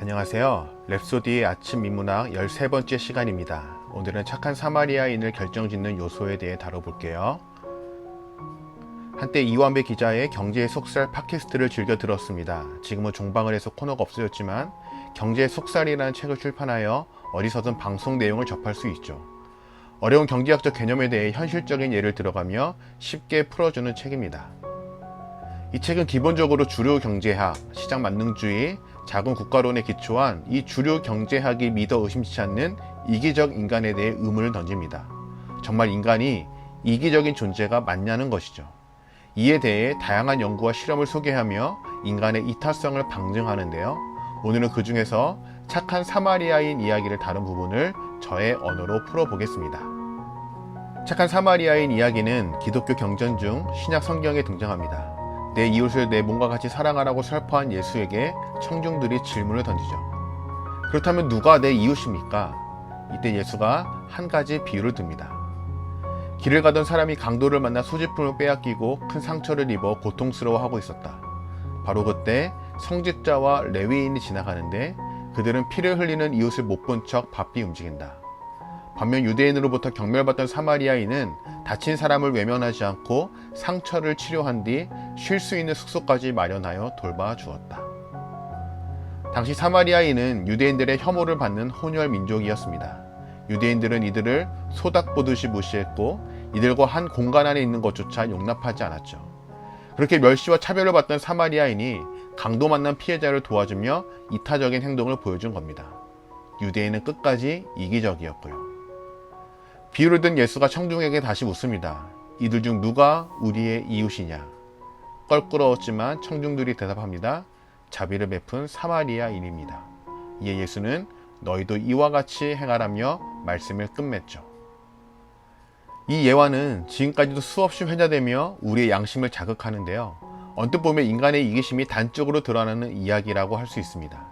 안녕하세요. 랩소디의 아침 인문학 13번째 시간입니다. 오늘은 착한 사마리아인을 결정짓는 요소에 대해 다뤄볼게요. 한때 이완배 기자의 경제의 속살 팟캐스트를 즐겨 들었습니다. 지금은 종방을 해서 코너가 없어졌지만 경제의 속살이라는 책을 출판하여 어디서든 방송 내용을 접할 수 있죠. 어려운 경제학적 개념에 대해 현실적인 예를 들어가며 쉽게 풀어주는 책입니다. 이 책은 기본적으로 주류 경제학, 시장 만능주의, 자금 국가론에 기초한 이 주류 경제학이 믿어 의심치 않는 이기적 인간에 대해 의문을 던집니다. 정말 인간이 이기적인 존재가 맞냐는 것이죠. 이에 대해 다양한 연구와 실험을 소개하며 인간의 이타성을 방증하는데요. 오늘은 그 중에서 착한 사마리아인 이야기를 다룬 부분을 저의 언어로 풀어보겠습니다. 착한 사마리아인 이야기는 기독교 경전 중 신약 성경에 등장합니다. 내 이웃을 내 몸과 같이 사랑하라고 설파한 예수에게 청중들이 질문을 던지죠. 그렇다면 누가 내 이웃입니까? 이때 예수가 한 가지 비유를 듭니다. 길을 가던 사람이 강도를 만나 소지품을 빼앗기고 큰 상처를 입어 고통스러워하고 있었다. 바로 그때 성직자와 레위인이 지나가는데 그들은 피를 흘리는 이웃을 못 본 척 바삐 움직인다. 반면 유대인으로부터 경멸받던 사마리아인은 다친 사람을 외면하지 않고 상처를 치료한 뒤 쉴 수 있는 숙소까지 마련하여 돌봐주었다. 당시 사마리아인은 유대인들의 혐오를 받는 혼혈 민족이었습니다. 유대인들은 이들을 소닥 보듯이 무시했고 이들과 한 공간 안에 있는 것조차 용납하지 않았죠. 그렇게 멸시와 차별을 받던 사마리아인이 강도 만난 피해자를 도와주며 이타적인 행동을 보여준 겁니다. 유대인은 끝까지 이기적이었고요. 비유를 든 예수가 청중에게 다시 묻습니다. 이들 중 누가 우리의 이웃이냐? 껄끄러웠지만 청중들이 대답합니다. 자비를 베푼 사마리아인입니다. 이에 예수는 너희도 이와 같이 행하라며 말씀을 끝맺죠. 이 예화는 지금까지도 수없이 회자되며 우리의 양심을 자극하는데요. 언뜻 보면 인간의 이기심이 단적으로 드러나는 이야기라고 할 수 있습니다.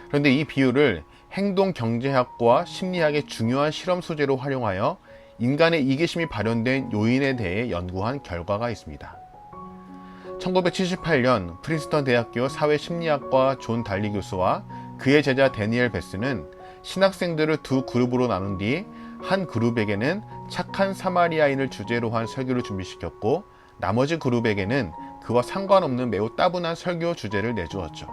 그런데 이 비유를 행동 경제학과 심리학의 중요한 실험 소재로 활용하여 인간의 이기심이 발현된 요인에 대해 연구한 결과가 있습니다. 1978년 프린스턴 대학교 사회심리학과 존 달리 교수와 그의 제자 데니엘 베스는 신학생들을 두 그룹으로 나눈 뒤 한 그룹에게는 착한 사마리아인을 주제로 한 설교를 준비시켰고 나머지 그룹에게는 그와 상관없는 매우 따분한 설교 주제를 내주었죠.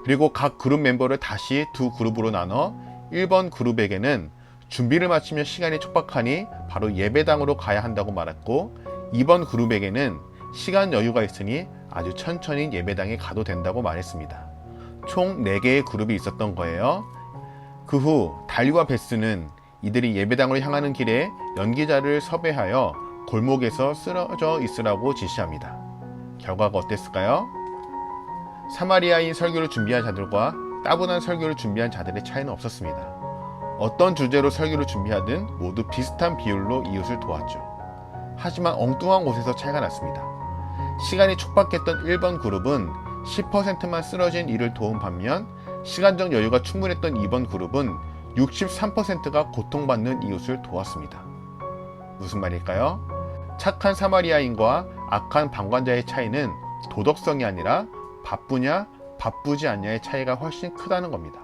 그리고 각 그룹 멤버를 다시 두 그룹으로 나눠 1번 그룹에게는 준비를 마치면 시간이 촉박하니 바로 예배당으로 가야 한다고 말했고 2번 그룹에게는 시간 여유가 있으니 아주 천천히 예배당에 가도 된다고 말했습니다. 총 4개의 그룹이 있었던 거예요. 그 후 달리와 베스는 이들이 예배당으로 향하는 길에 연기자를 섭외하여 골목에서 쓰러져 있으라고 지시합니다. 결과가 어땠을까요? 사마리아인 설교를 준비한 자들과 따분한 설교를 준비한 자들의 차이는 없었습니다. 어떤 주제로 설교를 준비하든 모두 비슷한 비율로 이웃을 도왔죠. 하지만 엉뚱한 곳에서 차이가 났습니다. 시간이 촉박했던 1번 그룹은 10%만 쓰러진 이를 도운 반면 시간적 여유가 충분했던 2번 그룹은 63%가 고통받는 이웃을 도왔습니다. 무슨 말일까요? 착한 사마리아인과 악한 방관자의 차이는 도덕성이 아니라 바쁘냐 바쁘지 않냐의 차이가 훨씬 크다는 겁니다.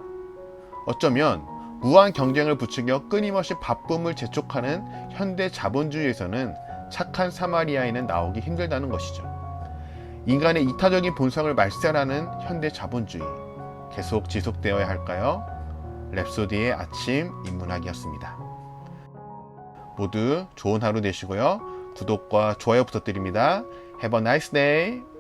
어쩌면 무한 경쟁을 부추겨 끊임없이 바쁨을 재촉하는 현대 자본주의에서는 착한 사마리아인은 나오기 힘들다는 것이죠. 인간의 이타적인 본성을 말살하는 현대 자본주의, 계속 지속되어야 할까요? 랩소디의 아침 인문학이었습니다. 모두 좋은 하루 되시고요. 구독과 좋아요 부탁드립니다. Have a nice day.